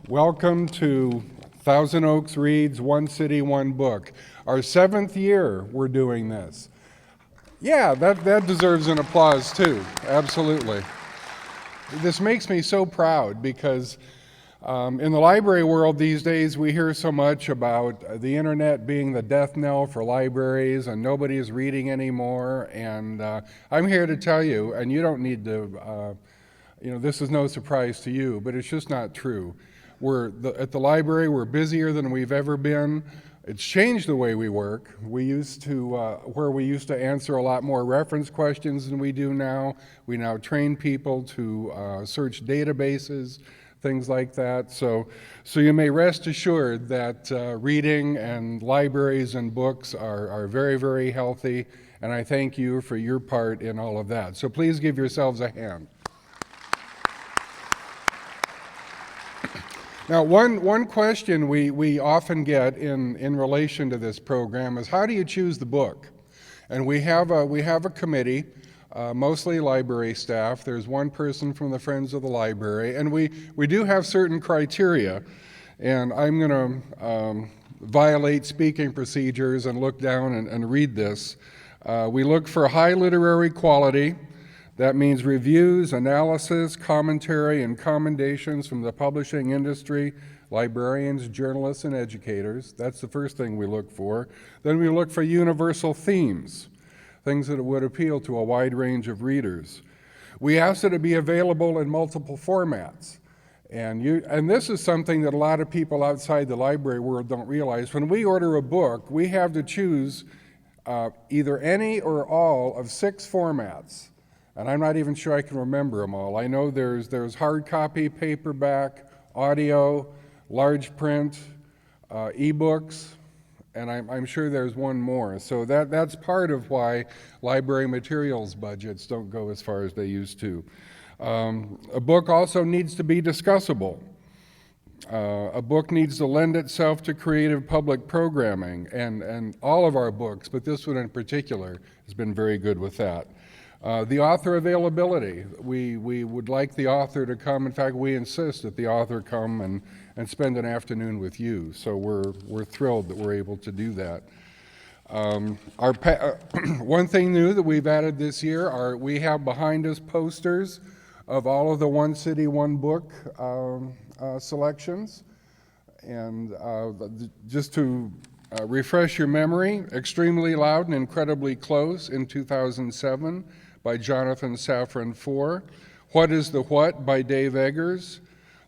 Welcome to Thousand Oaks Reads One City, One Book. Our 7th year we're doing this. Yeah, that deserves an applause too, absolutely. This makes me so proud because in the library world these days we hear so much about the internet being the death knell for libraries and nobody is reading anymore, and I'm here to tell you, and you don't need to, this is no surprise to you, but it's just not true. At the library, we're busier than we've ever been. It's changed the way we work. We used to answer a lot more reference questions than we do now. We now train people to search databases, things like that. So you may rest assured that reading and libraries and books are very, very healthy, and I thank you for your part in all of that. So please give yourselves a hand. Now, one question we often get in relation to this program is, how do you choose the book? And we have a committee, mostly library staff. There's one person from the Friends of the Library, and we do have certain criteria. And I'm going to violate speaking procedures and look down and read this. We look for high literary quality. That means reviews, analysis, commentary, and commendations from the publishing industry, librarians, journalists, and educators. That's the first thing we look for. Then we look for universal themes, things that would appeal to a wide range of readers. We ask that it be available in multiple formats. And this is something that a lot of people outside the library world don't realize. When we order a book, we have to choose either any or all of 6 formats. And I'm not even sure I can remember them all. I know there's hard copy, paperback, audio, large print, ebooks, and I'm sure there's one more. So that's part of why library materials budgets don't go as far as they used to. A book also needs to be discussable. A book needs to lend itself to creative public programming, and all of our books, but this one in particular has been very good with that. The author availability. We would like the author to come. In fact, we insist that the author come and spend an afternoon with you. So we're thrilled that we're able to do that. One thing new that we've added this year we have behind us posters of all of the One City, One Book selections. And just to refresh your memory, Extremely Loud and Incredibly Close in 2007 by Jonathan Safran Foer, What is the What by Dave Eggers,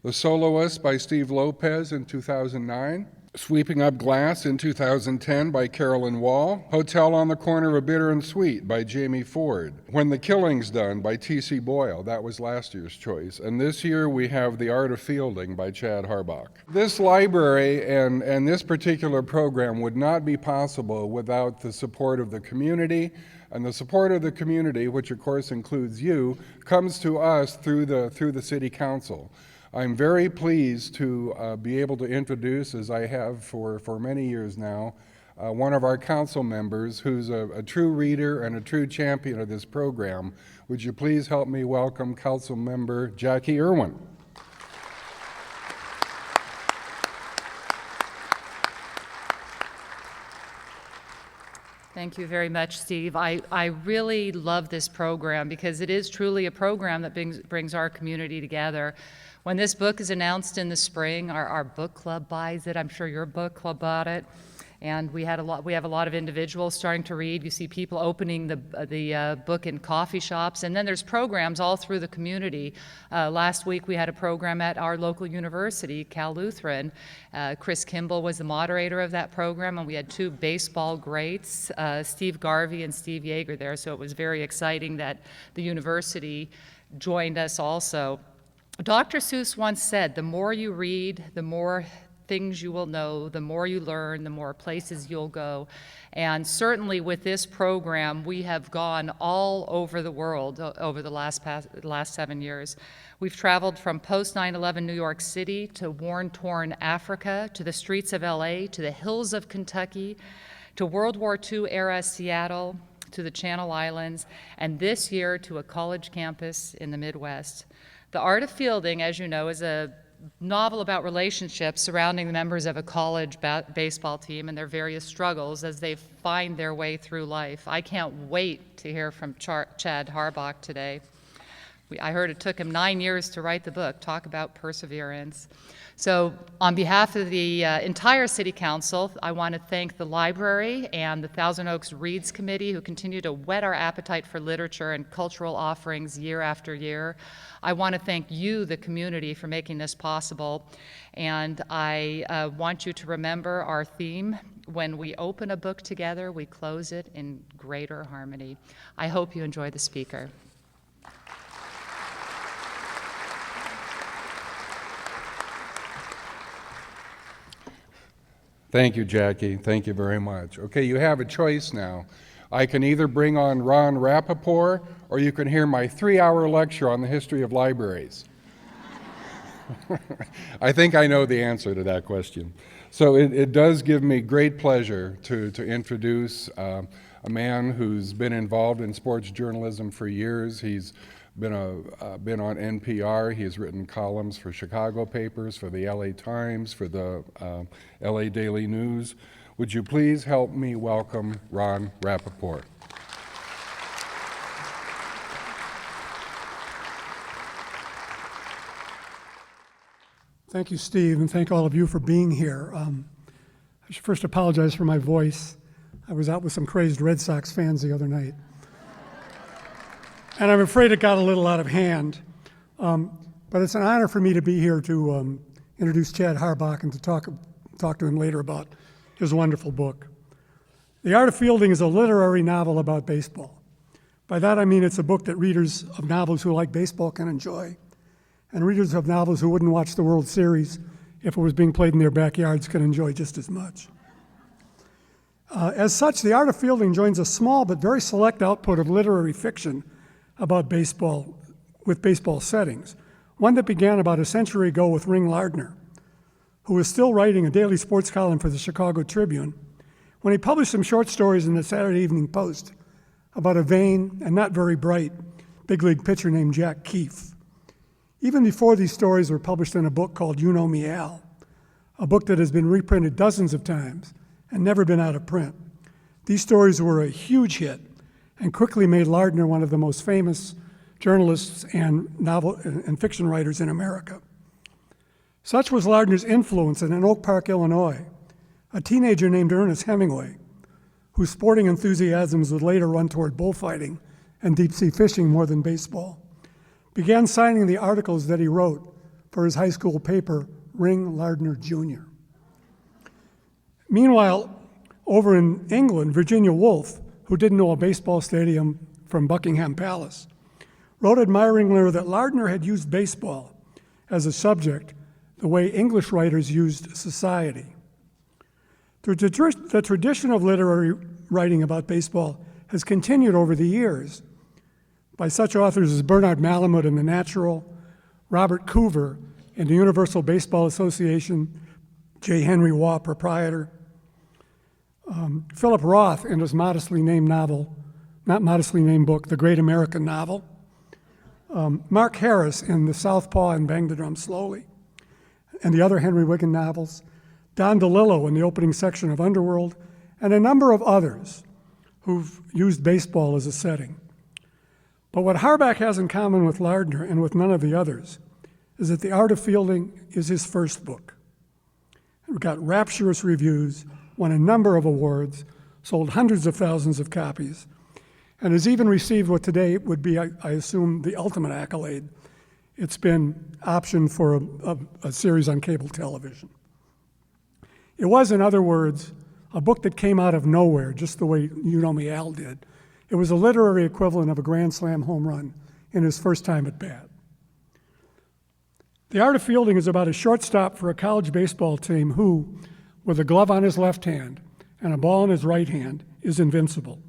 The Soloist by Steve Lopez in 2009, Sweeping Up Glass in 2010 by Carolyn Wall, Hotel on the Corner of Bitter and Sweet by Jamie Ford, When the Killing's Done by T.C. Boyle, that was last year's choice, and this year we have The Art of Fielding by Chad Harbach. This library and this particular program would not be possible without the support of the community, and the support of the community, which of course includes you, comes to us through the City Council. I'm very pleased to be able to introduce, as I have for many years now, one of our council members who's a true reader and a true champion of this program. Would you please help me welcome Council Member Jackie Irwin. Thank you very much, Steve. I really love this program because it is truly a program that brings our community together. When this book is announced in the spring, our book club buys it. I'm sure your book club bought it. And we have a lot of individuals starting to read. You see people opening the book in coffee shops, and then there's programs all through the community. Last week we had a program at our local university, Cal Lutheran. Chris Kimball was the moderator of that program, and we had 2 baseball greats, Steve Garvey and Steve Yeager there, so it was very exciting that the university joined us also. Dr. Seuss once said, the more you read, the more things you will know, the more you learn, the more places you'll go. And certainly with this program, we have gone all over the world over the last 7 years. We've traveled from post 9/11 New York City to war-torn Africa, to the streets of LA, to the hills of Kentucky, to World War II era Seattle, to the Channel Islands, and this year to a college campus in the Midwest. The Art of Fielding, as you know, is a novel about relationships surrounding the members of a college baseball team and their various struggles as they find their way through life. I can't wait to hear from Chad Harbach today. I heard it took him 9 years to write the book. Talk about perseverance. So on behalf of the entire City Council, I want to thank the library and the Thousand Oaks Reads Committee, who continue to whet our appetite for literature and cultural offerings year after year. I want to thank you, the community, for making this possible. And I want you to remember our theme: when we open a book together, we close it in greater harmony. I hope you enjoy the speaker. Thank you, Jackie. Thank you very much. Okay, you have a choice now. I can either bring on Ron Rappaport, or you can hear my 3-hour lecture on the history of libraries. I think I know the answer to that question. So it does give me great pleasure to introduce a man who's been involved in sports journalism for years. He's been on NPR. He has written columns for Chicago papers, for the LA Times, for the LA Daily News. Would you please help me welcome Ron Rappaport? Thank you, Steve, and thank all of you for being here. I should first apologize for my voice. I was out with some crazed Red Sox fans the other night. And I'm afraid it got a little out of hand. But it's an honor for me to be here to introduce Chad Harbach and to talk to him later about his wonderful book. The Art of Fielding is a literary novel about baseball. By that I mean it's a book that readers of novels who like baseball can enjoy, and readers of novels who wouldn't watch the World Series if it was being played in their backyards can enjoy just as much. As such, The Art of Fielding joins a small but very select output of literary fiction about baseball, with baseball settings, one that began about a century ago with Ring Lardner, who was still writing a daily sports column for the Chicago Tribune, when he published some short stories in the Saturday Evening Post about a vain and not very bright big league pitcher named Jack Keefe. Even before these stories were published in a book called You Know Me, Al, a book that has been reprinted dozens of times and never been out of print, these stories were a huge hit and quickly made Lardner one of the most famous journalists and novel and fiction writers in America. Such was Lardner's influence that in Oak Park, Illinois, a teenager named Ernest Hemingway, whose sporting enthusiasms would later run toward bullfighting and deep-sea fishing more than baseball, began signing the articles that he wrote for his high school paper, Ring Lardner Jr. Meanwhile, over in England, Virginia Woolf, who didn't know a baseball stadium from Buckingham Palace, wrote admiringly that Lardner had used baseball as a subject the way English writers used society. The tradition of literary writing about baseball has continued over the years by such authors as Bernard Malamud in The Natural, Robert Coover in the Universal Baseball Association, J. Henry Waugh, proprietor, Philip Roth in his modestly named book, The Great American Novel, Mark Harris in The Southpaw and Bang the Drum Slowly, and the other Henry Wiggin novels, Don DeLillo in the opening section of Underworld, and a number of others who've used baseball as a setting. But what Harbach has in common with Lardner and with none of the others is that The Art of Fielding is his first book. It got rapturous reviews, won a number of awards, sold hundreds of thousands of copies, and has even received what today would be, I assume, the ultimate accolade. It's been optioned for a series on cable television. It was, in other words, a book that came out of nowhere, just the way You Know Me, Al did. It was a literary equivalent of a Grand Slam home run in his first time at bat. The Art of Fielding is about a shortstop for a college baseball team who, with a glove on his left hand and a ball in his right hand, is invincible.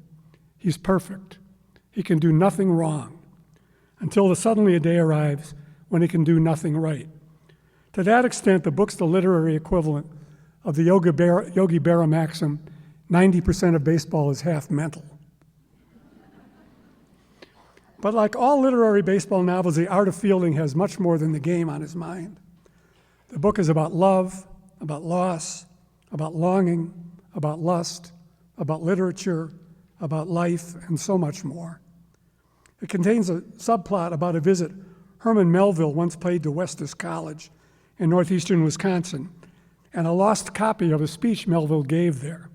He's perfect. He can do nothing wrong until suddenly a day arrives when he can do nothing right. To that extent, the book's the literary equivalent of the Yogi Berra maxim, 90% of baseball is half mental. But like all literary baseball novels, The Art of Fielding has much more than the game on his mind. The book is about love, about loss, about longing, about lust, about literature, about life, and so much more. It contains a subplot about a visit Herman Melville once paid to Westis College in northeastern Wisconsin, and a lost copy of a speech Melville gave there.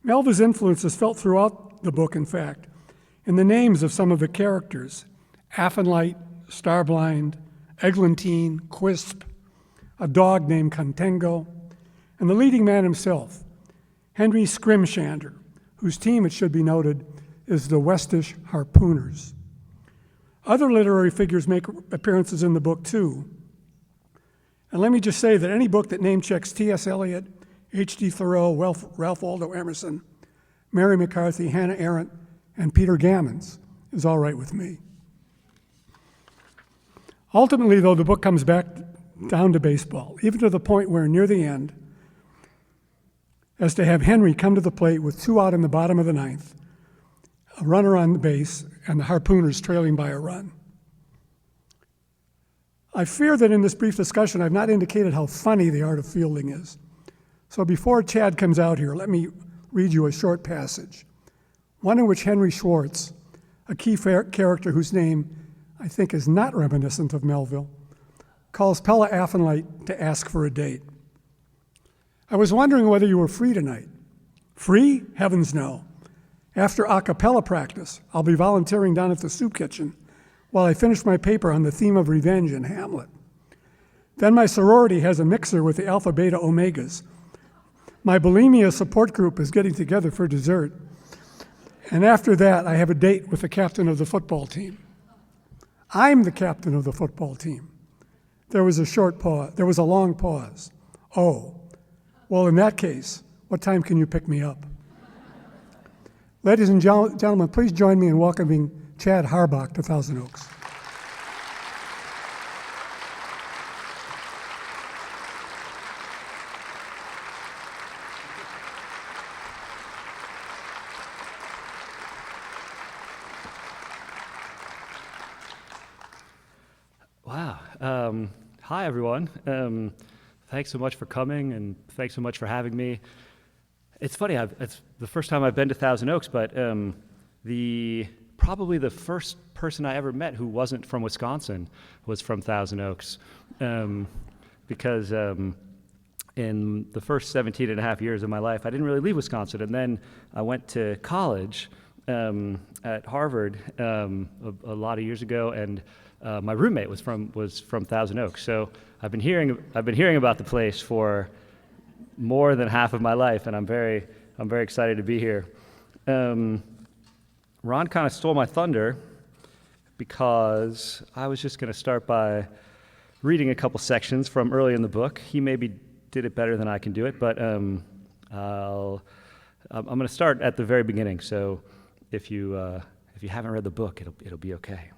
Melville's influence is felt throughout the book, in fact, in the names of some of the characters: Athenlight, Starblind, Eglantine, Quisp, a dog named Contengo, and the leading man himself, Henry Scrimshander, whose team, it should be noted, is the Westish Harpooners. Other literary figures make appearances in the book too. And let me just say that any book that name checks T.S. Eliot, H.D. Thoreau, Ralph Waldo Emerson, Mary McCarthy, Hannah Arendt, and Peter Gammons is all right with me. Ultimately, though, the book comes back down to baseball, even to the point where, near the end, as to have Henry come to the plate with 2 out in the bottom of the 9th, a runner on the base, and the Harpooners trailing by a run. I fear that in this brief discussion, I've not indicated how funny the art of fielding is. So before Chad comes out here, let me read you a short passage, one in which Henry Schwartz, a key character whose name I think is not reminiscent of Melville, calls Pella Athenlight to ask for a date. I was wondering whether you were free tonight. Free? Heavens no. After a cappella practice, I'll be volunteering down at the soup kitchen while I finish my paper on the theme of revenge in Hamlet. Then my sorority has a mixer with the Alpha Beta Omegas. My bulimia support group is getting together for dessert. And after that, I have a date with the captain of the football team. I'm the captain of the football team. There was a short pause. There was a long pause. Oh, well, in that case, what time can you pick me up? Ladies and gentlemen, please join me in welcoming Chad Harbach to Thousand Oaks. Wow. Hi, everyone. Thanks so much for coming, and thanks so much for having me. It's funny, it's the first time I've been to Thousand Oaks, but probably the first person I ever met who wasn't from Wisconsin was from Thousand Oaks, because in the first 17 and a half years of my life, I didn't really leave Wisconsin, and then I went to college at Harvard a lot of years ago, and my roommate was from Thousand Oaks. So I've been hearing about the place for more than half of my life, and I'm very excited to be here. Ron kind of stole my thunder because I was just going to start by reading a couple sections from early in the book. He maybe did it better than I can do it, but I'm going to start at the very beginning. So if you haven't read the book, it'll be okay.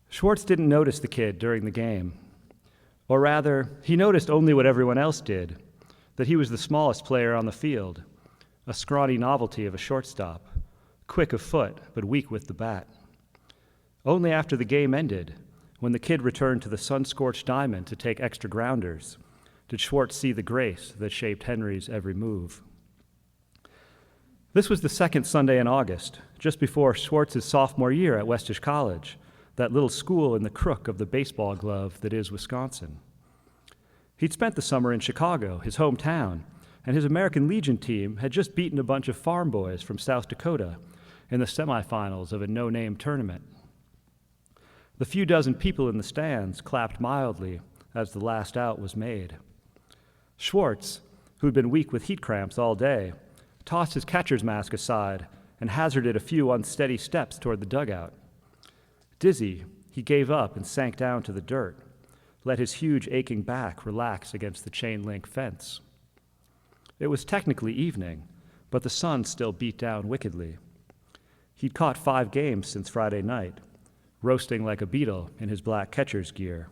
Schwartz didn't notice the kid during the game. Or rather, he noticed only what everyone else did, that he was the smallest player on the field, a scrawny novelty of a shortstop, quick of foot but weak with the bat. Only after the game ended, when the kid returned to the sun-scorched diamond to take extra grounders, did Schwartz see the grace that shaped Henry's every move. This was the second Sunday in August, just before Schwartz's sophomore year at Westish College, that little school in the crook of the baseball glove that is Wisconsin. He'd spent the summer in Chicago, his hometown, and his American Legion team had just beaten a bunch of farm boys from South Dakota in the semifinals of a no-name tournament. The few dozen people in the stands clapped mildly as the last out was made. Schwartz, who'd been weak with heat cramps all day, tossed his catcher's mask aside and hazarded a few unsteady steps toward the dugout. Dizzy, he gave up and sank down to the dirt, let his huge aching back relax against the chain-link fence. It was technically evening, but the sun still beat down wickedly. He'd caught 5 games since Friday night, roasting like a beetle in his black catcher's gear.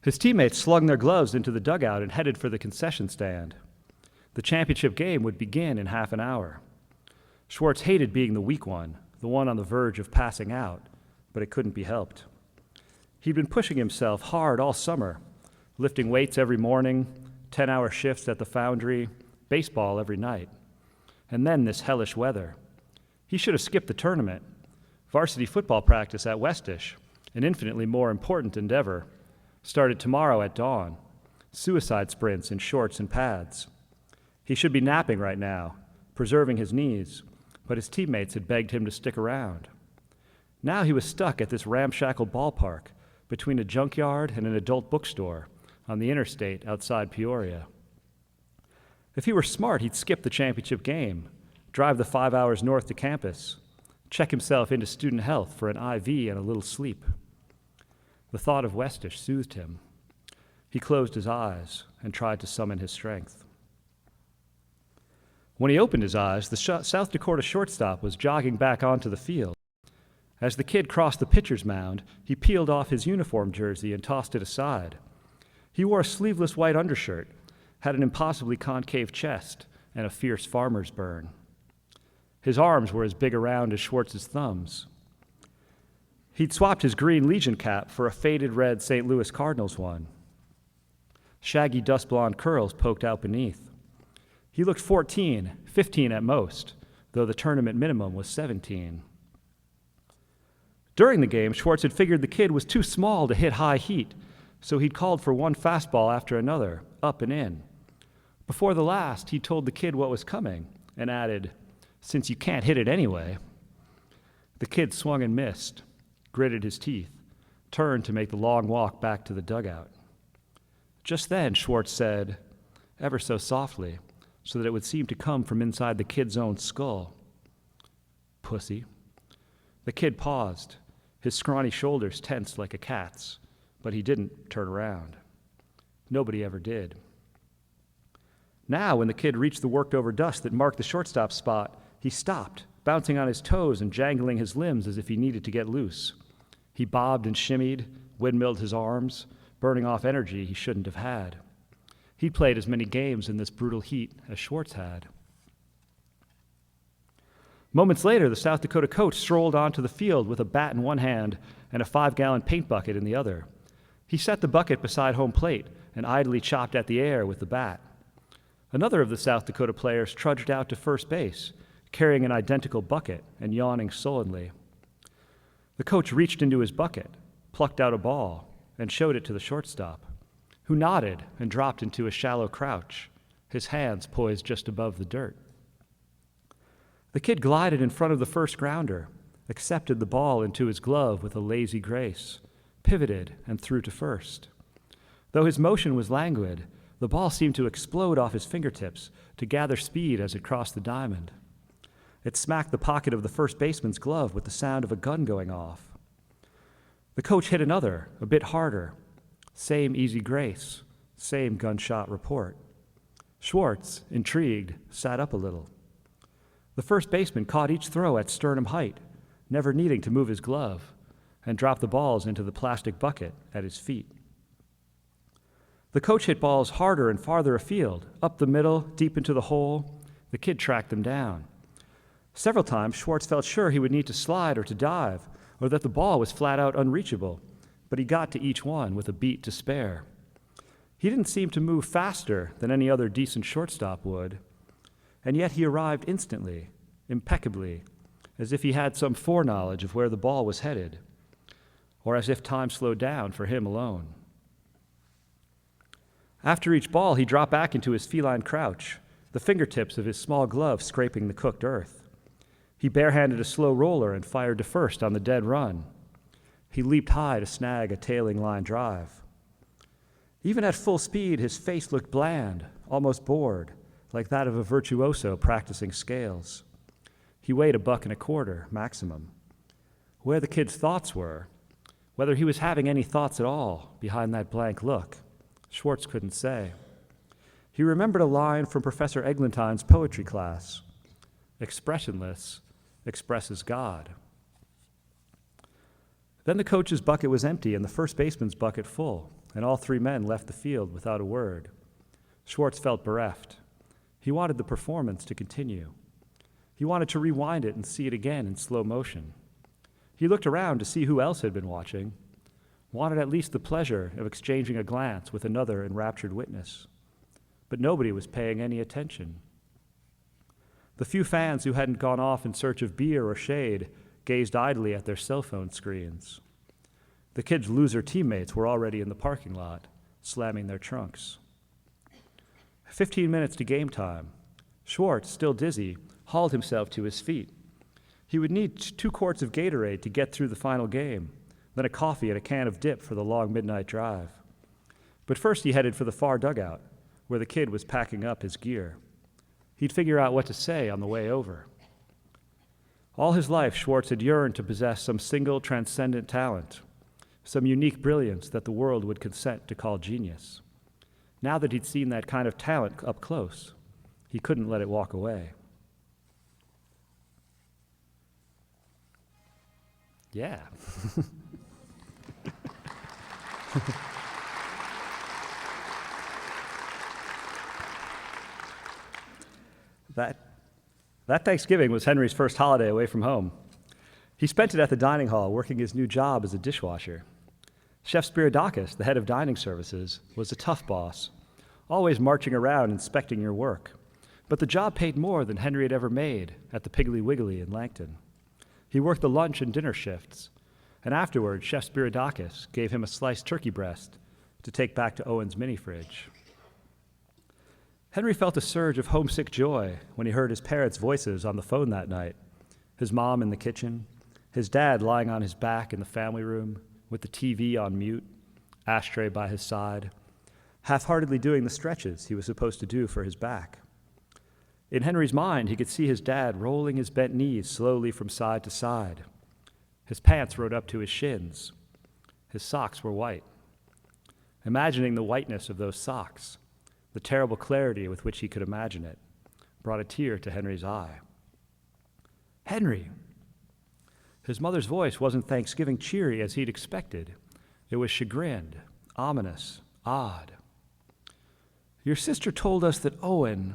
His teammates slung their gloves into the dugout and headed for the concession stand. The championship game would begin in half an hour. Schwartz hated being the weak one, the one on the verge of passing out, but it couldn't be helped. He'd been pushing himself hard all summer, lifting weights every morning, 10-hour shifts at the foundry, baseball every night. And then this hellish weather. He should have skipped the tournament. Varsity football practice at Westish, an infinitely more important endeavor, started tomorrow at dawn. Suicide sprints in shorts and pads. He should be napping right now, preserving his knees, but his teammates had begged him to stick around. Now he was stuck at this ramshackle ballpark between a junkyard and an adult bookstore on the interstate outside Peoria. If he were smart, he'd skip the championship game, drive the 5 hours north to campus, check himself into student health for an IV and a little sleep. The thought of Westish soothed him. He closed his eyes and tried to summon his strength. When he opened his eyes, the South Dakota shortstop was jogging back onto the field. As the kid crossed the pitcher's mound, he peeled off his uniform jersey and tossed it aside. He wore a sleeveless white undershirt, had an impossibly concave chest, and a fierce farmer's burn. His arms were as big around as Schwartz's thumbs. He'd swapped his green Legion cap for a faded red St. Louis Cardinals one. Shaggy dust blonde curls poked out beneath. He looked 14, 15 at most, though the tournament minimum was 17. During the game, Schwartz had figured the kid was too small to hit high heat, so he'd called for one fastball after another, up and in. Before the last, he told the kid what was coming and added, "Since you can't hit it anyway." The kid swung and missed, gritted his teeth, turned to make the long walk back to the dugout. Just then, Schwartz said, ever so softly, so that it would seem to come from inside the kid's own skull, "Pussy." The kid paused, his scrawny shoulders tensed like a cat's, but he didn't turn around. Nobody ever did. Now, when the kid reached the worked-over dust that marked the shortstop spot, he stopped, bouncing on his toes and jangling his limbs as if he needed to get loose. He bobbed and shimmied, windmilled his arms, burning off energy he shouldn't have had. He'd played as many games in this brutal heat as Schwartz had. Moments later, the South Dakota coach strolled onto the field with a bat in one hand and a 5-gallon paint bucket in the other. He set the bucket beside home plate and idly chopped at the air with the bat. Another of the South Dakota players trudged out to first base, carrying an identical bucket and yawning sullenly. The coach reached into his bucket, plucked out a ball, and showed it to the shortstop, who nodded and dropped into a shallow crouch, his hands poised just above the dirt. The kid glided in front of the first grounder, accepted the ball into his glove with a lazy grace, pivoted and threw to first. Though his motion was languid, the ball seemed to explode off his fingertips to gather speed as it crossed the diamond. It smacked the pocket of the first baseman's glove with the sound of a gun going off. The coach hit another, a bit harder. Same easy grace, same gunshot report. Schwartz, intrigued, sat up a little. The first baseman caught each throw at sternum height, never needing to move his glove, and dropped the balls into the plastic bucket at his feet. The coach hit balls harder and farther afield, up the middle, deep into the hole. The kid tracked them down. Several times, Schwartz felt sure he would need to slide or to dive, or that the ball was flat out unreachable, but he got to each one with a beat to spare. He didn't seem to move faster than any other decent shortstop would, and yet he arrived instantly, impeccably, as if he had some foreknowledge of where the ball was headed, or as if time slowed down for him alone. After each ball, he dropped back into his feline crouch, the fingertips of his small glove scraping the cooked earth. He barehanded a slow roller and fired to first on the dead run. He leaped high to snag a tailing line drive. Even at full speed, his face looked bland, almost bored, like that of a virtuoso practicing scales. He weighed 1.25 bucks maximum. Where the kid's thoughts were, whether he was having any thoughts at all behind that blank look, Schwartz couldn't say. He remembered a line from Professor Eglintine's poetry class: "Expressionless expresses God." Then the coach's bucket was empty and the first baseman's bucket full, and all three men left the field without a word. Schwartz felt bereft. He wanted the performance to continue. He wanted to rewind it and see it again in slow motion. He looked around to see who else had been watching, wanted at least the pleasure of exchanging a glance with another enraptured witness. But nobody was paying any attention. The few fans who hadn't gone off in search of beer or shade gazed idly at their cell phone screens. The kids' loser teammates were already in the parking lot, slamming their trunks. 15 minutes to game time. Schwartz, still dizzy, hauled himself to his feet. He would need 2 quarts of Gatorade to get through the final game, then a coffee and a can of dip for the long midnight drive. But first he headed for the far dugout, where the kid was packing up his gear. He'd figure out what to say on the way over. All his life, Schwartz had yearned to possess some single transcendent talent, some unique brilliance that the world would consent to call genius. Now that he'd seen that kind of talent up close, he couldn't let it walk away. Yeah. That Thanksgiving was Henry's first holiday away from home. He spent it at the dining hall working his new job as a dishwasher. Chef Spiridakis, the head of dining services, was a tough boss, always marching around inspecting your work. But the job paid more than Henry had ever made at the Piggly Wiggly in Langton. He worked the lunch and dinner shifts, and afterward, Chef Spiridakis gave him a sliced turkey breast to take back to Owen's mini-fridge. Henry felt a surge of homesick joy when he heard his parents' voices on the phone that night, his mom in the kitchen, his dad lying on his back in the family room with the TV on mute, ashtray by his side, half-heartedly doing the stretches he was supposed to do for his back. In Henry's mind, he could see his dad rolling his bent knees slowly from side to side. His pants rode up to his shins. His socks were white. Imagining the whiteness of those socks, the terrible clarity with which he could imagine it, brought a tear to Henry's eye. Henry! His mother's voice wasn't Thanksgiving cheery as he'd expected. It was chagrined, ominous, odd. Your sister told us that Owen...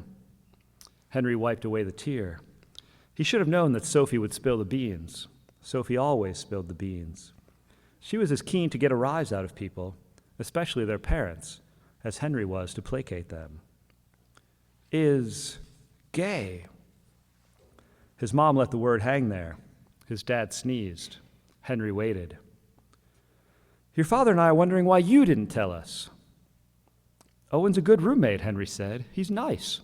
Henry wiped away the tear. He should have known that Sophie would spill the beans. Sophie always spilled the beans. She was as keen to get a rise out of people, especially their parents, as Henry was to placate them. Is gay. His mom let the word hang there. His dad sneezed. Henry waited. Your father and I are wondering why you didn't tell us. Owen's a good roommate, Henry said. He's nice.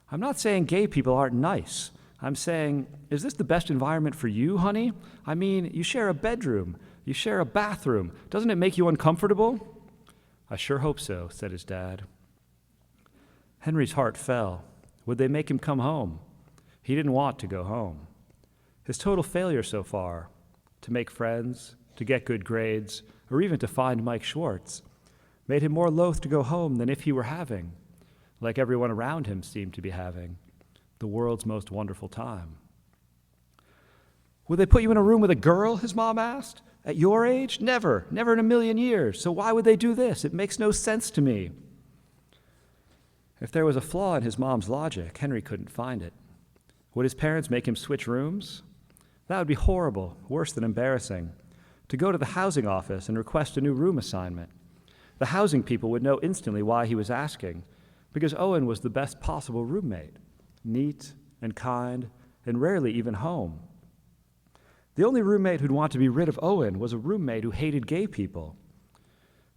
I'm not saying gay people aren't nice. I'm saying, is this the best environment for you, honey? I mean, you share a bedroom. You share a bathroom. Doesn't it make you uncomfortable? I sure hope so, said his dad. Henry's heart fell. Would they make him come home? He didn't want to go home. His total failure so far, to make friends, to get good grades, or even to find Mike Schwartz, made him more loath to go home than if he were having, like everyone around him seemed to be having, the world's most wonderful time. Would they put you in a room with a girl, his mom asked? At your age? Never in a million years. So why would they do this? It makes no sense to me. If there was a flaw in his mom's logic, Henry couldn't find it. Would his parents make him switch rooms? That would be horrible, worse than embarrassing. To go to the housing office and request a new room assignment. The housing people would know instantly why he was asking, because Owen was the best possible roommate, neat and kind, and rarely even home. The only roommate who'd want to be rid of Owen was a roommate who hated gay people.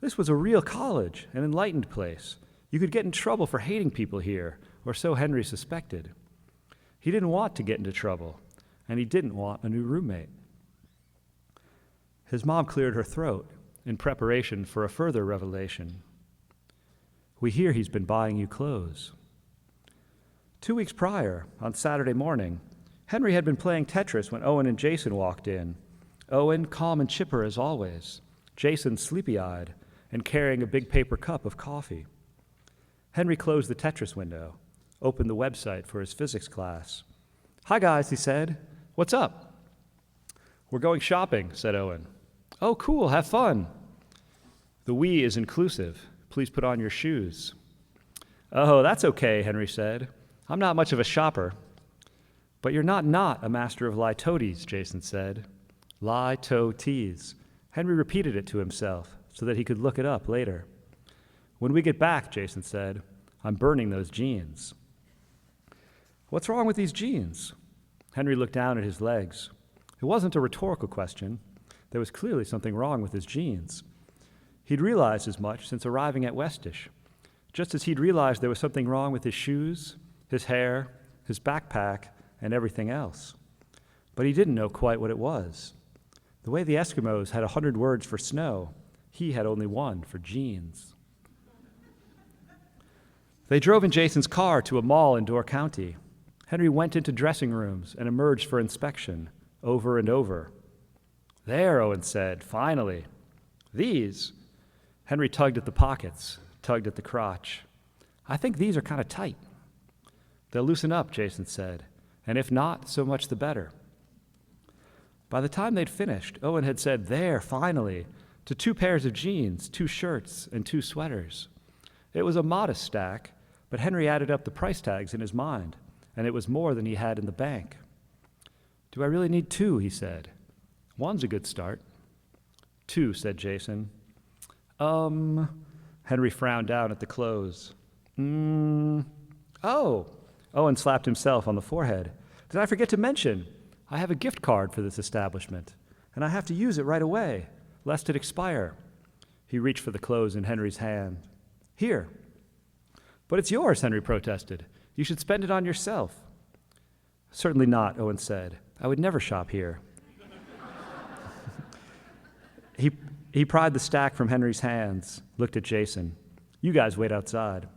This was a real college, an enlightened place. You could get in trouble for hating people here, or so Henry suspected. He didn't want to get into trouble, and he didn't want a new roommate. His mom cleared her throat in preparation for a further revelation. We hear he's been buying you clothes. 2 weeks prior, on Saturday morning, Henry had been playing Tetris when Owen and Jason walked in. Owen, calm and chipper as always. Jason, sleepy-eyed and carrying a big paper cup of coffee. Henry closed the Tetris window, opened the website for his physics class. Hi, guys, he said. What's up? We're going shopping, said Owen. Oh, cool, have fun. The we is inclusive. Please put on your shoes. Oh, that's okay, Henry said. I'm not much of a shopper. But you're not a master of lie toadies, Jason said. Lie, toe, tease. Henry repeated it to himself so that he could look it up later. When we get back, Jason said, I'm burning those jeans. What's wrong with these jeans? Henry looked down at his legs. It wasn't a rhetorical question. There was clearly something wrong with his jeans. He'd realized as much since arriving at Westish, just as he'd realized there was something wrong with his shoes, his hair, his backpack, and everything else. But he didn't know quite what it was. The way the Eskimos had 100 words for snow, he had only one for jeans. They drove in Jason's car to a mall in Door County. Henry went into dressing rooms and emerged for inspection, over and over. There, Owen said, finally. These? Henry tugged at the pockets, tugged at the crotch. I think these are kind of tight. They'll loosen up, Jason said, and if not, so much the better. By the time they'd finished, Owen had said, there, finally, to 2 pairs of jeans, 2 shirts, and 2 sweaters. It was a modest stack, but Henry added up the price tags in his mind, and it was more than he had in the bank. Do I really need 2, he said. 1's a good start. 2, said Jason. Henry frowned down at the clothes. Oh, Owen slapped himself on the forehead. Did I forget to mention? I have a gift card for this establishment, and I have to use it right away, lest it expire. He reached for the clothes in Henry's hand. Here. But it's yours, Henry protested. You should spend it on yourself. Certainly not, Owen said. I would never shop here. He pried the stack from Henry's hands, looked at Jason. You guys wait outside.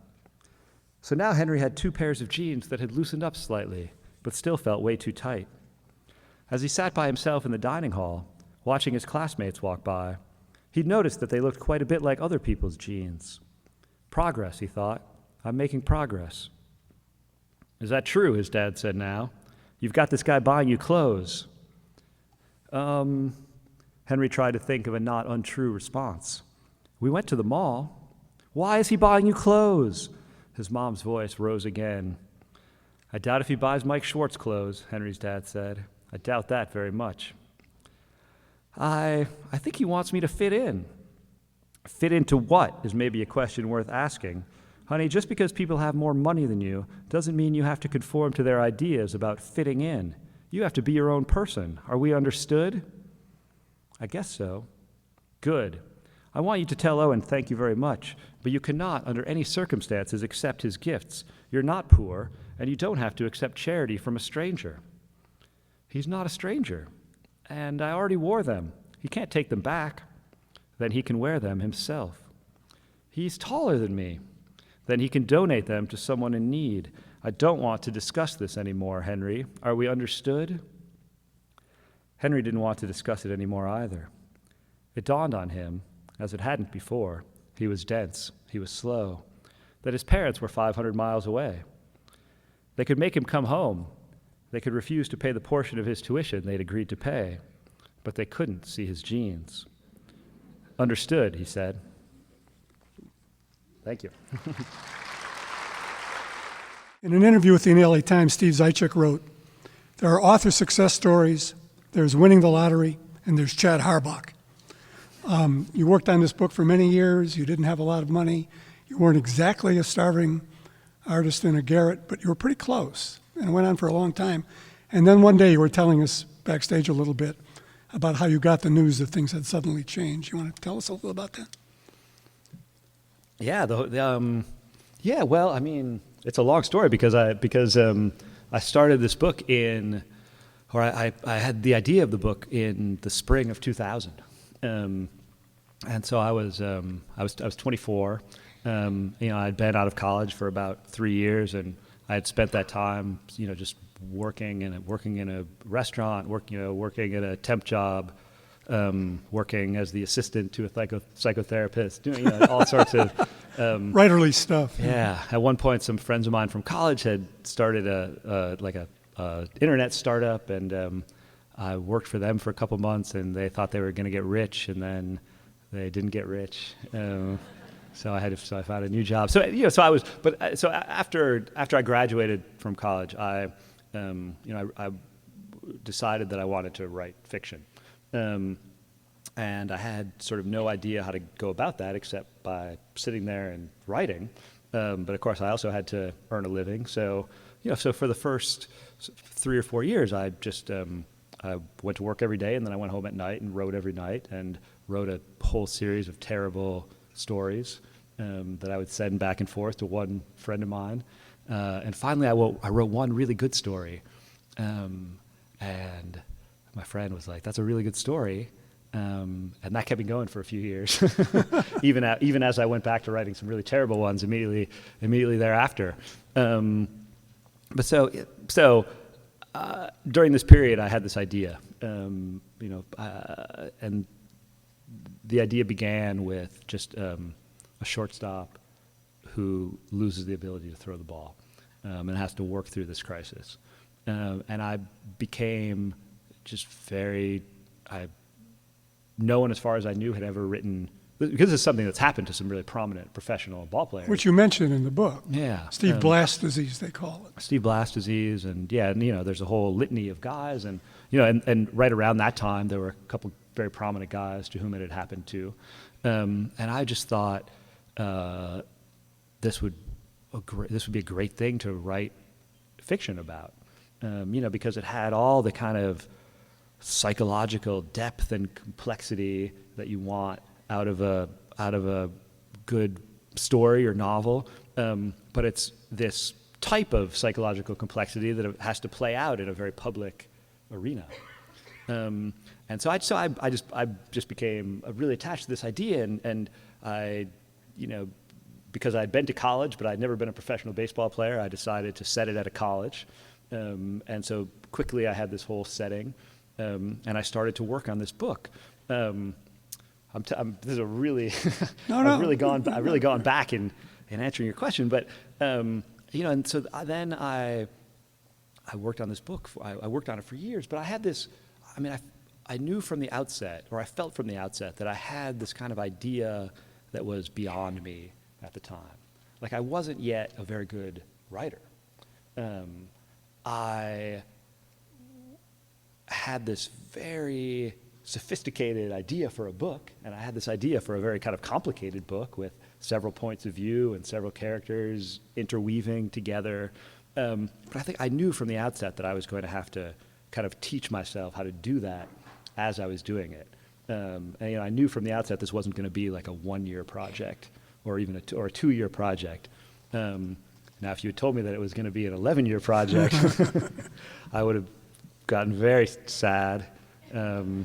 So now Henry had 2 pairs of jeans that had loosened up slightly, but still felt way too tight. As he sat by himself in the dining hall, watching his classmates walk by, he'd noticed that they looked quite a bit like other people's jeans. Progress, he thought. I'm making progress. Is that true? His dad said now. You've got this guy buying you clothes. Henry tried to think of a not untrue response. We went to the mall. Why is he buying you clothes? His mom's voice rose again. I doubt if he buys Mike Schwartz clothes, Henry's dad said. I doubt that very much. I think he wants me to fit in. Fit into what is maybe a question worth asking. Honey, just because people have more money than you doesn't mean you have to conform to their ideas about fitting in. You have to be your own person. Are we understood? I guess so. Good. I want you to tell Owen thank you very much, but you cannot, under any circumstances, accept his gifts. You're not poor, and you don't have to accept charity from a stranger. He's not a stranger, and I already wore them. He can't take them back. Then he can wear them himself. He's taller than me. Then he can donate them to someone in need. I don't want to discuss this anymore, Henry. Are we understood? Henry didn't want to discuss it anymore either. It dawned on him, as it hadn't before, he was dense, he was slow, that his parents were 500 miles away. They could make him come home. They could refuse to pay the portion of his tuition they'd agreed to pay, but they couldn't see his jeans. Understood, he said. Thank you. In an interview with the LA Times, Steve Zaitchik wrote, there are author success stories, there's winning the lottery, and there's Chad Harbach. You worked on this book for many years, you didn't have a lot of money, you weren't exactly a starving artist in a garret, but you were pretty close, and it went on for a long time. And then one day you were telling us backstage a little bit about how you got the news that things had suddenly changed. You want to tell us a little about that? Yeah, well, I mean, it's a long story because I started this book I had the idea of the book in the spring of 2000, and so I was 24. I'd been out of college for about 3 years, and I had spent that time, just working in a restaurant, working in a temp job, working as the assistant to a psychotherapist, doing all sorts of writerly stuff. Yeah. At one point, some friends of mine from college had started a internet startup, and I worked for them for a couple months, and they thought they were going to get rich, and then they didn't get rich. So I found a new job. So after I graduated from college, I decided that I wanted to write fiction. And I had sort of no idea how to go about that except by sitting there and writing. But of course, I also had to earn a living. So, so for the first 3 or 4 years, I just I went to work every day, and then I went home at night and wrote every night, and wrote a whole series of terrible stories that I would send back and forth to one friend of mine. And finally, I wrote one really good story, and my friend was like, "That's a really good story." And that kept me going for a few years, even as I went back to writing some really terrible ones immediately thereafter. But during this period, I had this idea, and the idea began with just a shortstop who loses the ability to throw the ball and has to work through this crisis. And I became just no one, as far as I knew, had ever written, because it's something that's happened to some really prominent professional ball players. Which you mentioned in the book. Yeah. Steve Blass disease, they call it. Steve Blass disease, and there's a whole litany of guys, and and right around that time, there were a couple very prominent guys to whom it had happened to, and I just thought this would be a great thing to write fiction about, because it had all the kind of psychological depth and complexity that you want out of a good story or novel, but it's this type of psychological complexity that it has to play out in a very public arena. And so I just became really attached to this idea, and I, because I'd been to college, but I'd never been a professional baseball player, I decided to set it at a college. And so quickly I had this whole setting. And I started to work on this book. This is a really, I've really gone back in answering your question. But and so then I worked on this book. I worked on it for years. But I had this. I knew from the outset, or I felt from the outset, that I had this kind of idea that was beyond me at the time. Like, I wasn't yet a very good writer. I had this very sophisticated idea for a book, and I had this idea for a very kind of complicated book with several points of view and several characters interweaving together. But I think I knew from the outset that I was going to have to kind of teach myself how to do that as I was doing it. And I knew from the outset this wasn't going to be like a 1-year project or even a 2-year project. Now, if you had told me that it was going to be an 11-year project, I would have gotten very sad, and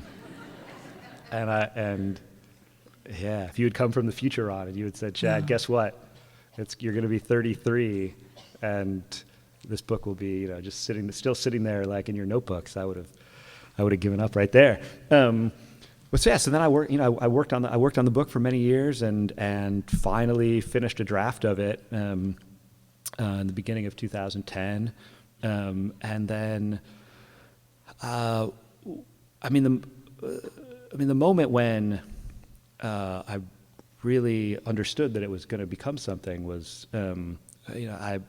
if you had come from the future on and you had said, "Chad, guess what? You're going to be 33, and this book will be, just still sitting there like in your notebooks," I would have given up right there. So then I worked on the book for many years, and finally finished a draft of it in the beginning of 2010, and then. The moment when I really understood that it was going to become something was, I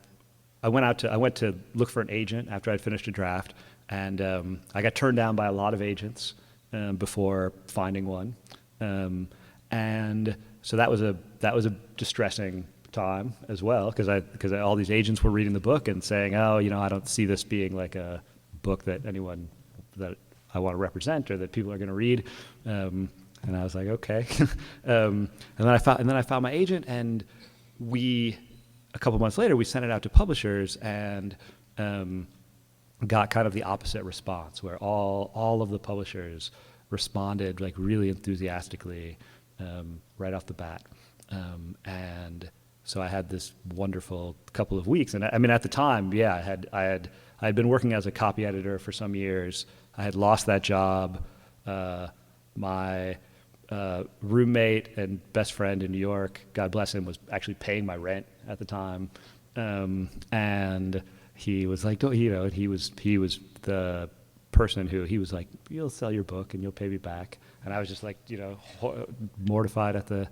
went to look for an agent after I'd finished a draft, and I got turned down by a lot of agents before finding one, and so that was a distressing time as well, because all these agents were reading the book and saying, "Oh, I don't see this being like a book that that I want to represent or that people are going to read," and I was like, "Okay." And then I found my agent, and a couple months later we sent it out to publishers, and got kind of the opposite response, where all of the publishers responded like really enthusiastically right off the bat, and so I had this wonderful couple of weeks. And at the time, I had been working as a copy editor for some years. I had lost that job. My roommate and best friend in New York, God bless him, was actually paying my rent at the time, and he was like, he was the person who, he was like, "You'll sell your book and you'll pay me back," and I was just like, mortified at the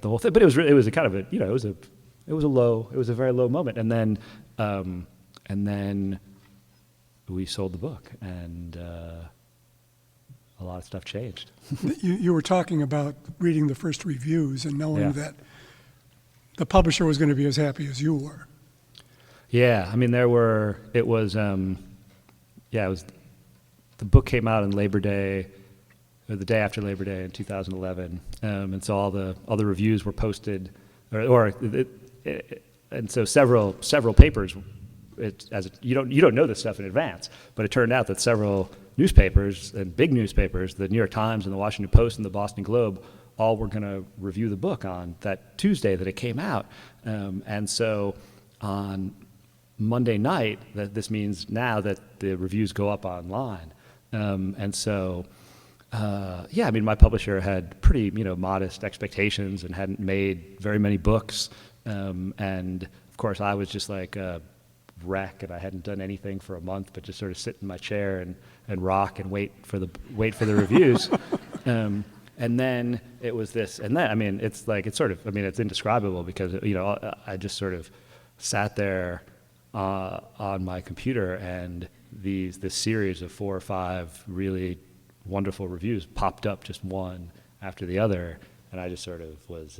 whole thing. But it was a kind of it was a very low moment, and then we sold the book, and a lot of stuff changed. You were talking about reading the first reviews and knowing Yeah. that the publisher was going to be as happy as you were. Yeah, I mean, it was, the book came out on Labor Day, or the day after Labor Day in 2011, and so all the reviews were posted, and so several papers. You don't know this stuff in advance, but it turned out that several newspapers and big newspapers, the New York Times and the Washington Post and the Boston Globe, all were going to review the book on that Tuesday that it came out, and so on Monday night, this means now that the reviews go up online, and so. I mean, my publisher had pretty, modest expectations and hadn't made very many books, and of course I was just like a wreck, and I hadn't done anything for a month, but just sort of sit in my chair and rock and wait for the reviews, and then it was this, and then I mean, it's indescribable because I just sort of sat there on my computer, and this series of 4 or 5 really wonderful reviews popped up just one after the other, and I just sort of was,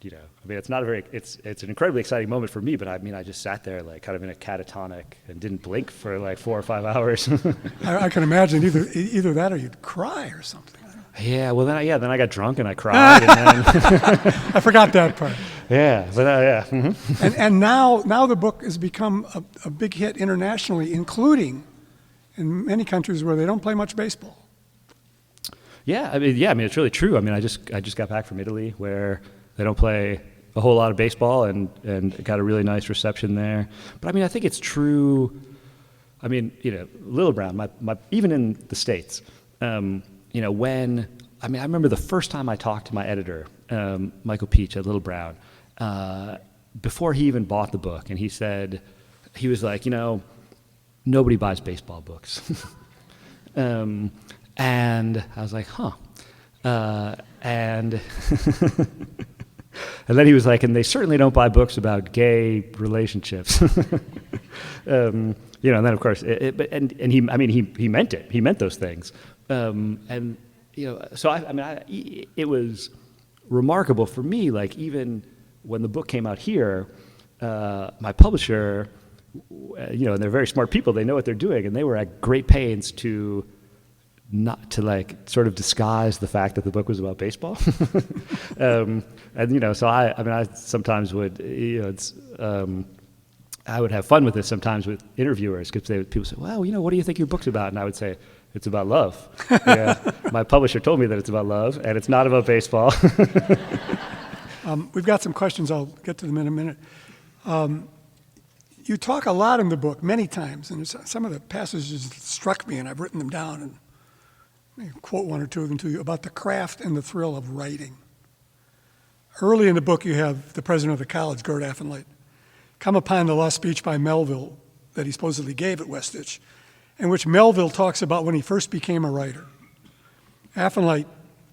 it's not a very, it's an incredibly exciting moment for me, but I mean, I just sat there like kind of in a catatonic and didn't blink for like 4 or 5 hours. I can imagine either that or you'd cry or something. Yeah, well then I got drunk and I cried, and then I forgot that part. yeah, but yeah. Mm-hmm. And now the book has become a big hit internationally, including in many countries where they don't play much baseball. Yeah, I mean, it's really true. I mean, I just got back from Italy where they don't play a whole lot of baseball, and got a really nice reception there. But I mean, I think it's true. I mean, Little Brown, my even in the States, when I remember the first time I talked to my editor, Michael Peach at Little Brown, before he even bought the book, and he was like, nobody buys baseball books. And I was like, huh. And and then he was like, and they certainly don't buy books about gay relationships. And then of course, he meant it. He meant those things. So it was remarkable for me. Like even when the book came out here, my publisher, and they're very smart people. They know what they're doing, and they were at great pains to not to like sort of disguise the fact that the book was about baseball. So I sometimes would, I would have fun with this sometimes with interviewers because people say, well, what do you think your book's about? And I would say, it's about love. Yeah, my publisher told me that it's about love, and it's not about baseball. We've got some questions. I'll get to them in a minute. You talk a lot in the book, many times, and some of the passages struck me, and I've written them down, and maybe quote one or two of them to you, about the craft and the thrill of writing. Early in the book, you have the president of the college, Gert Affenlight, come upon the lost speech by Melville that he supposedly gave at Westitch, in which Melville talks about when he first became a writer. Affenlight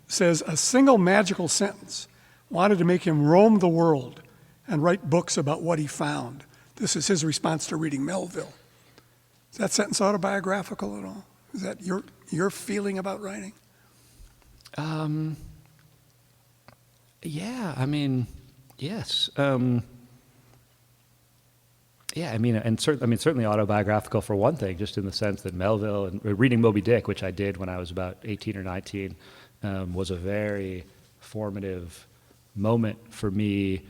says a single magical sentence wanted to make him roam the world and write books about what he found. This is his response to reading Melville. Is that sentence autobiographical at all? Is that your feeling about writing? Yeah, I mean, yes. Yeah, certainly autobiographical for one thing, just in the sense that Melville and reading Moby Dick, which I did when I was about 18 or 19, was a very formative moment for me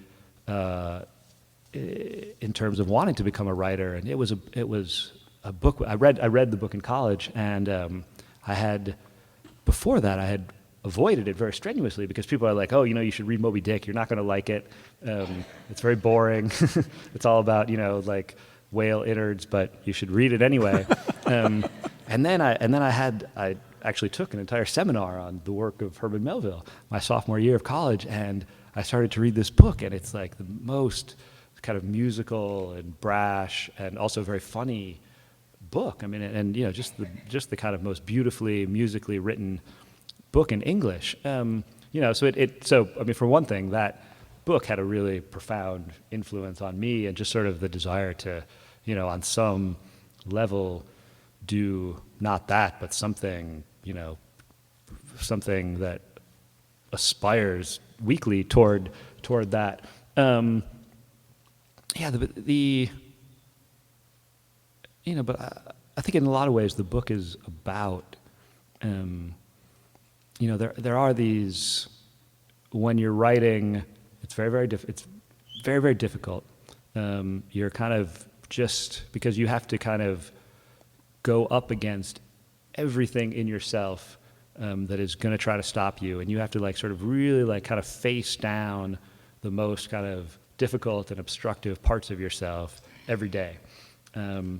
in terms of wanting to become a writer. And it was a book. I read the book in college, and before that I had avoided it very strenuously because people are like, oh, you should read Moby Dick. You're not going to like it. It's very boring. It's all about, like whale innards, but you should read it anyway. And then I actually took an entire seminar on the work of Herman Melville my sophomore year of college, and I started to read this book, and it's like the most kind of musical and brash and also very funny book. I mean, and just the kind of most beautifully musically written book in English. So for one thing, that book had a really profound influence on me, and just sort of the desire to, on some level, do not that, but something, something that aspires weekly toward that. But I think in a lot of ways the book is about, there are these, when you're writing, it's very difficult. You're kind of just, because you have to kind of go up against everything in yourself that is going to try to stop you, and you have to like sort of really like kind of face down the most kind of difficult and obstructive parts of yourself every day. So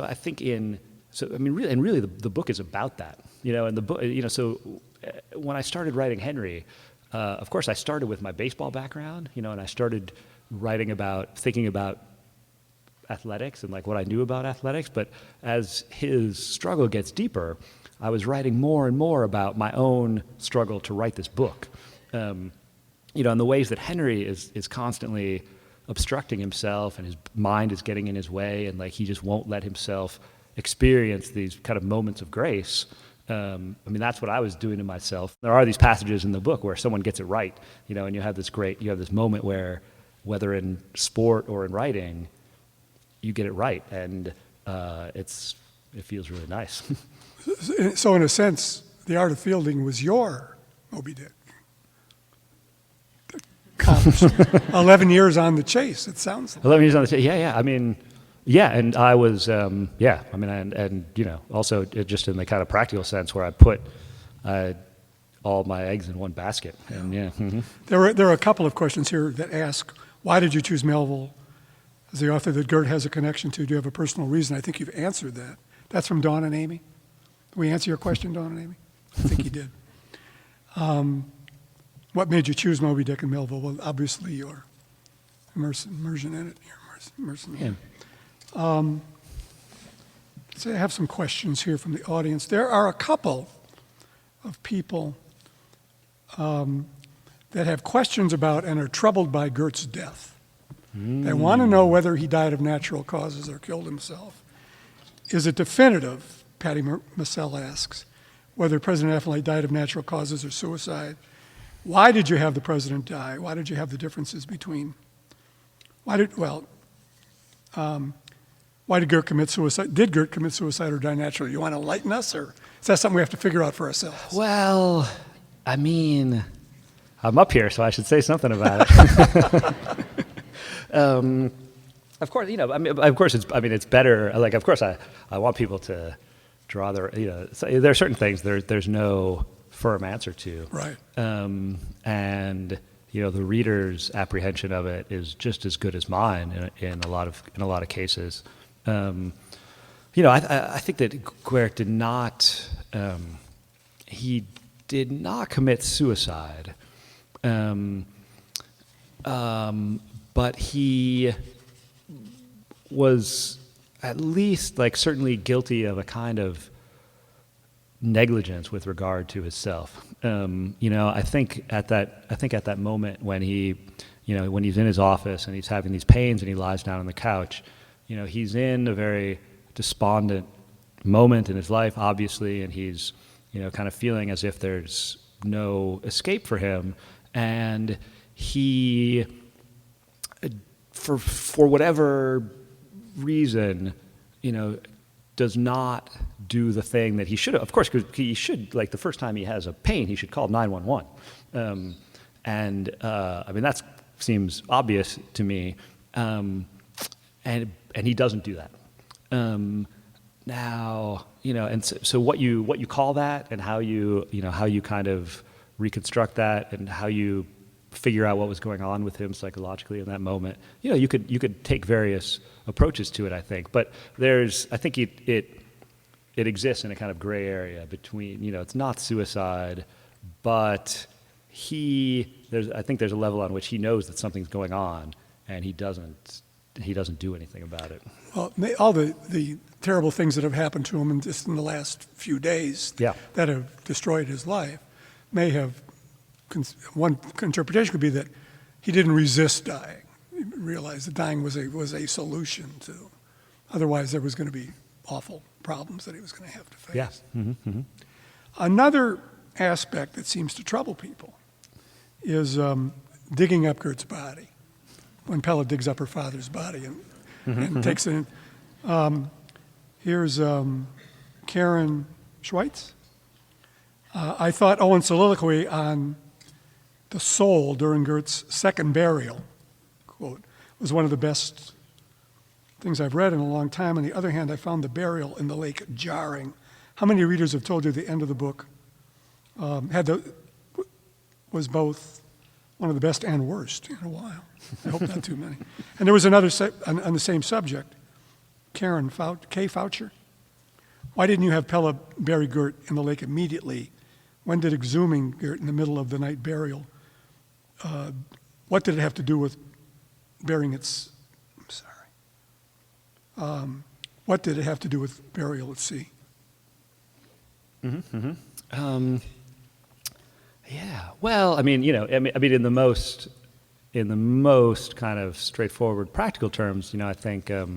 I think really the book is about that, and the book, so when I started writing Henry, of course I started with my baseball background, and I started thinking about athletics and like what I knew about athletics, but as his struggle gets deeper, I was writing more and more about my own struggle to write this book, and the ways that Henry is constantly obstructing himself, and his mind is getting in his way, and like he just won't let himself experience these kind of moments of grace. That's what I was doing to myself. There are these passages in the book where someone gets it right, and you have this moment where, whether in sport or in writing, you get it right, and it feels really nice. So in a sense, The Art of Fielding was your Moby Dick. 11 years on the chase, it sounds like. 11 years on the chase, yeah. And I was, also just in the kind of practical sense where I put all my eggs in one basket. And There are a couple of questions here that ask, why did you choose Melville as the author that Gert has a connection to? Do you have a personal reason? I think you've answered that. That's from Dawn and Amy. Did we answer your question, Dawn and Amy? I think you did. What made you choose Moby Dick and Melville? Well, obviously your immersion in it. Immersion in it. So I have some questions here from the audience. There are a couple of people that have questions about and are troubled by Gert's death. They want to know whether he died of natural causes or killed himself. Is it definitive, Patty Massell asks, whether President Affolay died of natural causes or suicide? Why did you have the president die? Why did you have the differences between? Why did Gert commit suicide? Did Gert commit suicide or die naturally? You want to enlighten us, or is that something we have to figure out for ourselves? Well, I'm up here, so I should say something about it. Of course, it's better. Like, of course, I want people to draw their, so there are certain things there's no firm answer to. Right. And the reader's apprehension of it is just as good as mine in a lot of cases. I think that Gert did not commit suicide, but he was at least certainly guilty of a kind of negligence with regard to himself. I think at that moment when he, when he's in his office and he's having these pains and he lies down on the couch, he's in a very despondent moment in his life, obviously, and he's, kind of feeling as if there's no escape for him, and he, for whatever reason, does not do the thing that he should have. Of course, because he should, the first time he has a pain, he should call 911. That seems obvious to me. And he doesn't do that. So what you call that, and how you kind of reconstruct that, and how you figure out what was going on with him psychologically in that moment. You could take various approaches to it, I think, but I think it exists in a kind of gray area between, it's not suicide, but I think there's a level on which he knows that something's going on, and he doesn't do anything about it. Well, all the terrible things that have happened to him just in the last few days that have destroyed his life may have, one interpretation could be that he didn't resist dying. He realized that dying was a solution to, otherwise there was going to be awful problems that he was going to have to face. Yeah. Another aspect that seems to trouble people is digging up Gert's body. When Pella digs up her father's body and takes it in. Here's Karen Schweitz. I thought Owen's soliloquy on the soul during Gert's second burial, quote, was one of the best things I've read in a long time. On the other hand, I found the burial in the lake jarring. How many readers have told you the end of the book was both one of the best and worst in a while? I hope not too many. And there was another on the same subject, Karen K. Foucher. Why didn't you have Pella bury Gert in the lake immediately? When did exhuming Gert in the middle of the night burial, what did it have to do with burying its, what did it have to do with burial at sea? Yeah. Well, I mean, in the most kind of straightforward, practical terms, I think, I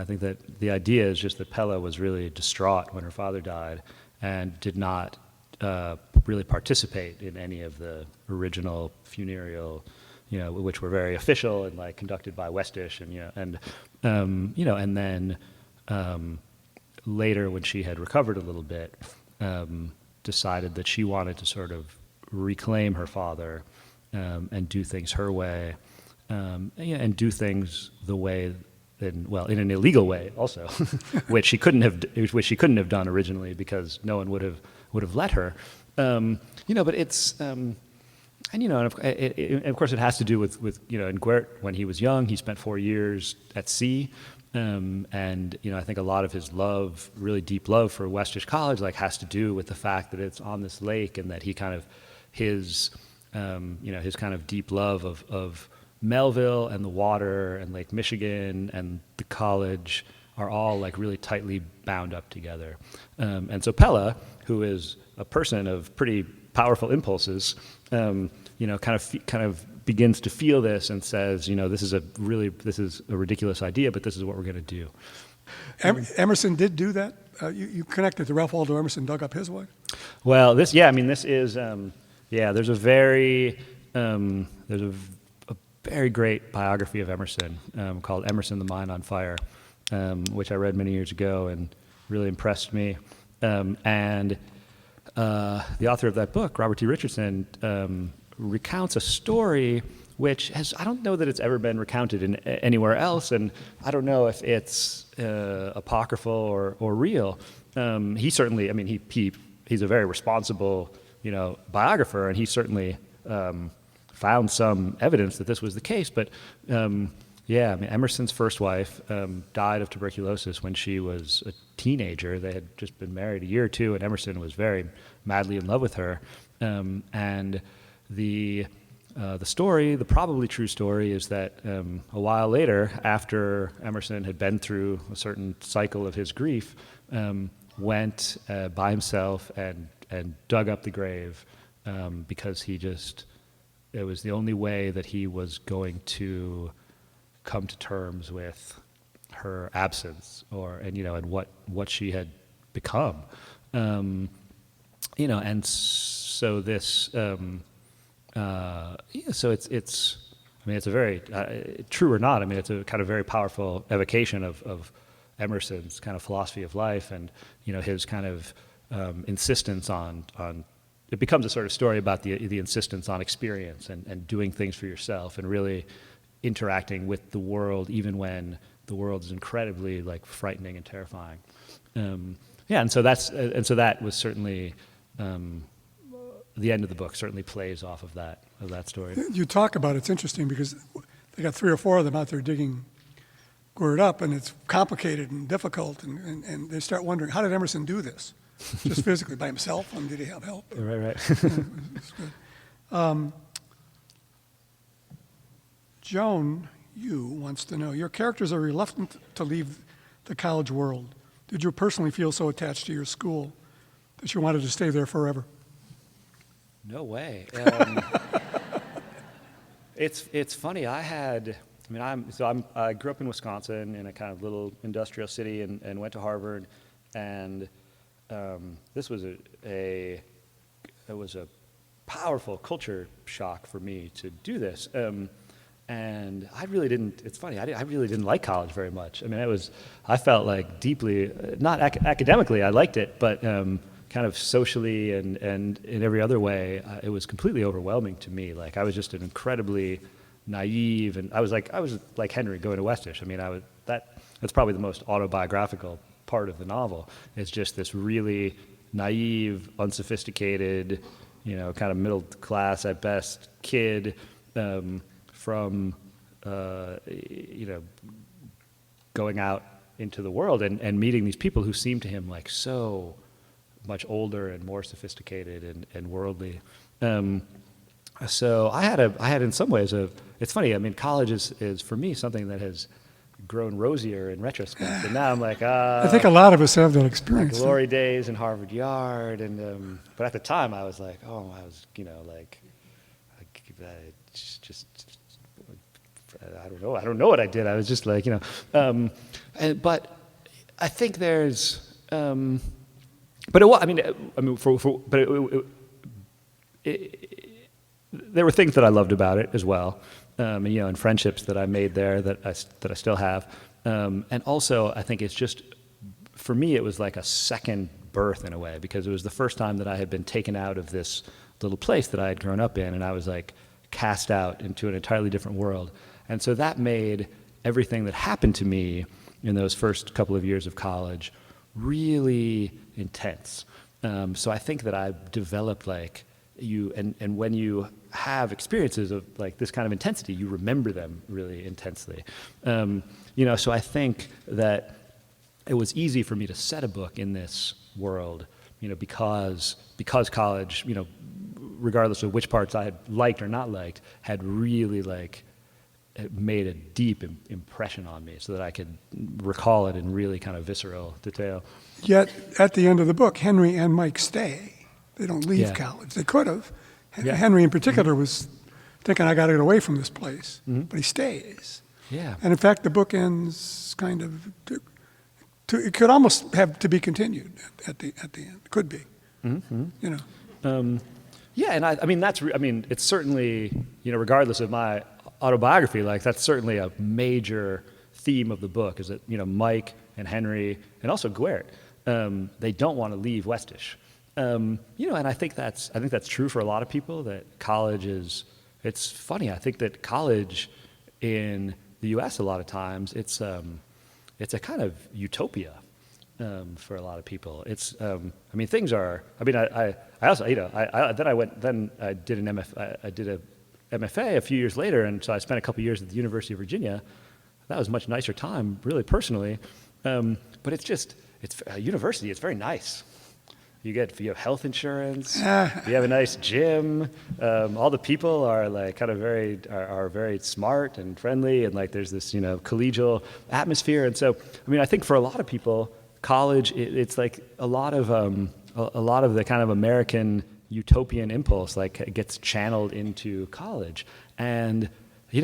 think that the idea is just that Pella was really distraught when her father died, and did not really participate in any of the original funereal, which were very official and like conducted by Westish, and then later when she had recovered a little bit, decided that she wanted to sort of reclaim her father and do things her way, and do things the way, in an illegal way also, which she couldn't have done originally because no one would have let her. But it's and of course it has to do with in Gwert, when he was young, he spent 4 years at sea. And I think a lot of his love, really deep love for Westish College, has to do with the fact that it's on this lake, and that he kind of his kind of deep love of Melville and the water and Lake Michigan and the college are all really tightly bound up together. And so Pella, who is a person of pretty powerful impulses, kind of begins to feel this and says, this is a ridiculous idea, but this is what we're going to do. Emerson did do that? You connected to Ralph Waldo Emerson, dug up his way? Well, this is, there's a very great biography of Emerson called Emerson, the Mind on Fire, which I read many years ago and really impressed me. And the author of that book, Robert T. Richardson, recounts a story which I don't know that it's ever been recounted anywhere else, and I don't know if it's apocryphal or real. He certainly, he's a very responsible, biographer, and he certainly found some evidence that this was the case. But Emerson's first wife died of tuberculosis when she was a teenager. They had just been married a year or two, and Emerson was very madly in love with her. And the story, the probably true story, is that a while later, after Emerson had been through a certain cycle of his grief, went by himself and dug up the grave because it was the only way that he was going to come to terms with her absence, and what she had become, and so this, so it's a very true or not. It's a kind of very powerful evocation of Emerson's kind of philosophy of life, and his kind of insistence on. It becomes a sort of story about the insistence on experience and doing things for yourself and really interacting with the world, even when the world is incredibly frightening and terrifying. And so that was certainly the end of the book. Certainly plays off of that story. You talk about it's interesting because they got 3 or 4 of them out there digging Gwert up, and it's complicated and difficult, and they start wondering, how did Emerson do this? Just physically by himself, and did he have help? Right. It's good. Joan Yu wants to know, your characters are reluctant to leave the college world. Did you personally feel so attached to your school that you wanted to stay there forever? No way. It's funny. I I mean, I grew up in Wisconsin in a kind of little industrial city and went to Harvard, and this was it was a powerful culture shock for me to do this. And I really didn't, it's funny, I really didn't like college very much. I mean, I felt like deeply, not academically, I liked it, but kind of socially and in every other way, it was completely overwhelming to me. Like, I was just an incredibly naive, and I was like Henry going to Westish. I mean, that's probably the most autobiographical part of the novel. It's just this really naive, unsophisticated, kind of middle class at best kid, from going out into the world and meeting these people who seemed to him like so much older and more sophisticated and worldly. So I had in some ways it's funny, I mean, college is for me something that has grown rosier in retrospect, and now I'm like, I think a lot of us have that experience. Glory days in Harvard Yard, and but at the time I was like, I was just I don't know what I did. I was just like, but I think there's, but it was, I mean, there were things that I loved about it as well, and friendships that I made there that I still have, and also I think it's just, for me, it was like a second birth in a way, because it was the first time that I had been taken out of this little place that I had grown up in, and I was like cast out into an entirely different world. And so that made everything that happened to me in those first couple of years of college really intense. So I think that I developed like and when you have experiences of like this kind of intensity, you remember them really intensely. So I think that it was easy for me to set a book in this world, because college, regardless of which parts I had liked or not liked, had really it made a deep impression on me, so that I could recall it in really kind of visceral detail. Yet, at the end of the book, Henry and Mike stay. They don't leave Yeah. college. They could have. Yeah. Henry, in particular, was thinking, I got to get away from this place. But he stays. Yeah. And in fact, the book ends kind of, it could almost have to be continued at the end. It could be. Yeah, and I mean, it's certainly, regardless of my autobiography, like that's certainly a major theme of the book, is that, Mike and Henry and also Gwert, they don't want to leave Westish. And I think that's true for a lot of people, that college it's funny, I think that college in the US a lot of times, it's a kind of utopia. For a lot of people, it's. Things are. I also, I did an MFA a few years later, and so I spent a couple years at the University of Virginia. That was a much nicer time, really personally. But it's a university. It's very nice. You have health insurance. You have a nice gym. All the people are like kind of very smart and friendly, and like there's this collegial atmosphere. And so I think for a lot of people, college, it's like a lot of the kind of American utopian impulse gets channeled into college, and now in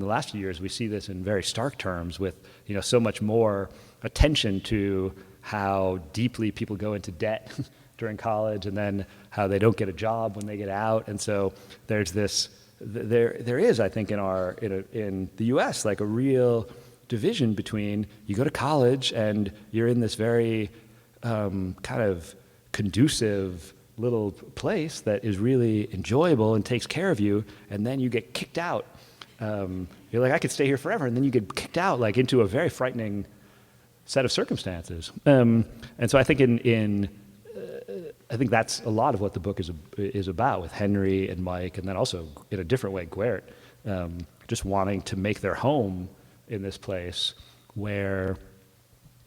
the last few years we see this in very stark terms with so much more attention to how deeply people go into debt during college, and then how they don't get a job when they get out, and so there's this there is, I think, in the U.S. like a real division between you go to college and you're in this very kind of conducive little place that is really enjoyable and takes care of you, and then you get kicked out. You're like, I could stay here forever, and then you get kicked out like into a very frightening set of circumstances. And so I think I think that's a lot of what the book is about, with Henry and Mike, and then also in a different way Gwert, just wanting to make their home in this place where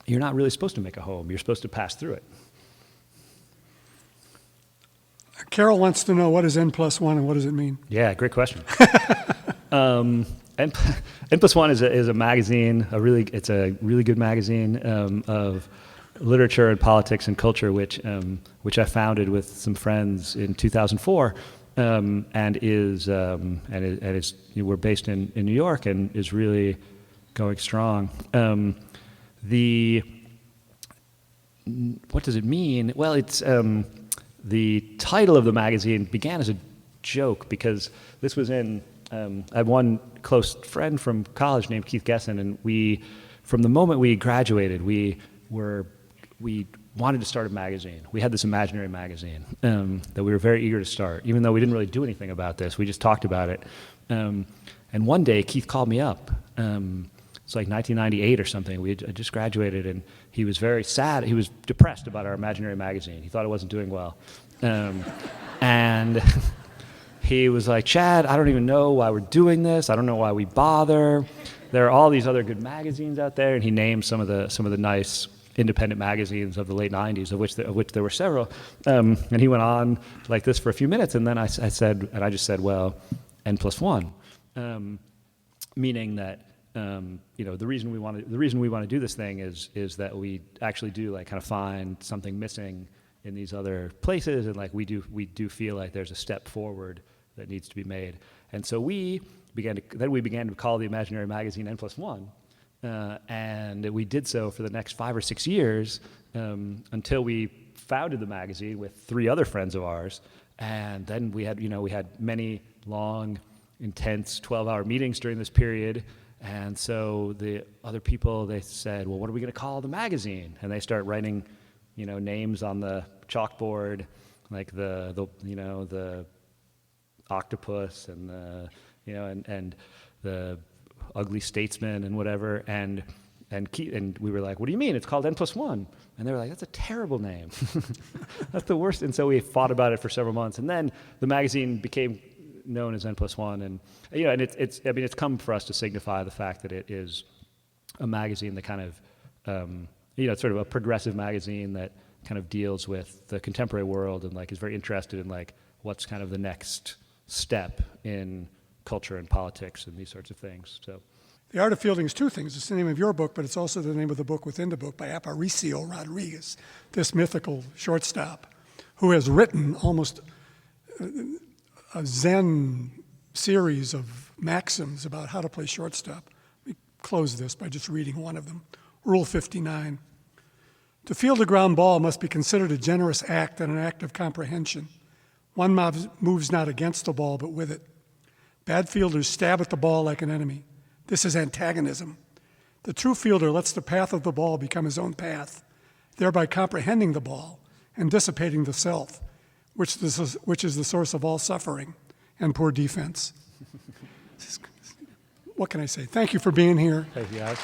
you're not really supposed to make a home. You're supposed to pass through it. Carol wants to know, what is N+1 and what does it mean? Yeah, great question. N+1 is a magazine. It's a really good magazine of literature and politics and culture, which I founded with some friends in 2004. and is we're based in New York and is really going strong. What does it mean? Well, it's the title of the magazine began as a joke because this was in. I had one close friend from college named Keith Gesson, and from the moment we graduated, we wanted to start a magazine. We had this imaginary magazine that we were very eager to start, even though we didn't really do anything about this. We just talked about it. And one day, Keith called me up. It's like 1998 or something. I just graduated, and he was very sad. He was depressed about our imaginary magazine. He thought it wasn't doing well. And he was like, Chad, I don't even know why we're doing this. I don't know why we bother. There are all these other good magazines out there. And he named some of the nice independent magazines of the late 90s, of which there were several. And he went on like this for a few minutes, and then I just said, well, N+1, meaning that the reason we want to do this thing is that we actually do like kind of find something missing in these other places, and like we do feel like there's a step forward that needs to be made. And so we began to call the imaginary magazine N+1. And we did so for the next 5 or 6 years until we founded the magazine with 3 other friends of ours. And then we had many long, intense 12-hour meetings during this period. And so the other people, they said, well, what are we going to call the magazine? And they start writing, names on the chalkboard, like the octopus and and the ugly statesman and whatever, and we were like, what do you mean? It's called N+1. And they were like, that's a terrible name. That's the worst. And so we fought about it for several months, and then the magazine became known as N+1, and and it's come for us to signify the fact that it is a magazine that kind of it's sort of a progressive magazine that kind of deals with the contemporary world and like is very interested in like what's kind of the next step in culture and politics and these sorts of things. So, The Art of Fielding is 2 things. It's the name of your book, but it's also the name of the book within the book by Aparicio Rodriguez, this mythical shortstop, who has written almost a Zen series of maxims about how to play shortstop. Let me close this by just reading one of them. Rule 59. To field a ground ball must be considered a generous act and an act of comprehension. One moves not against the ball, but with it. Bad fielders stab at the ball like an enemy. This is antagonism. The true fielder lets the path of the ball become his own path, thereby comprehending the ball and dissipating the self, which is the source of all suffering and poor defense. What can I say? Thank you for being here. thank you guys.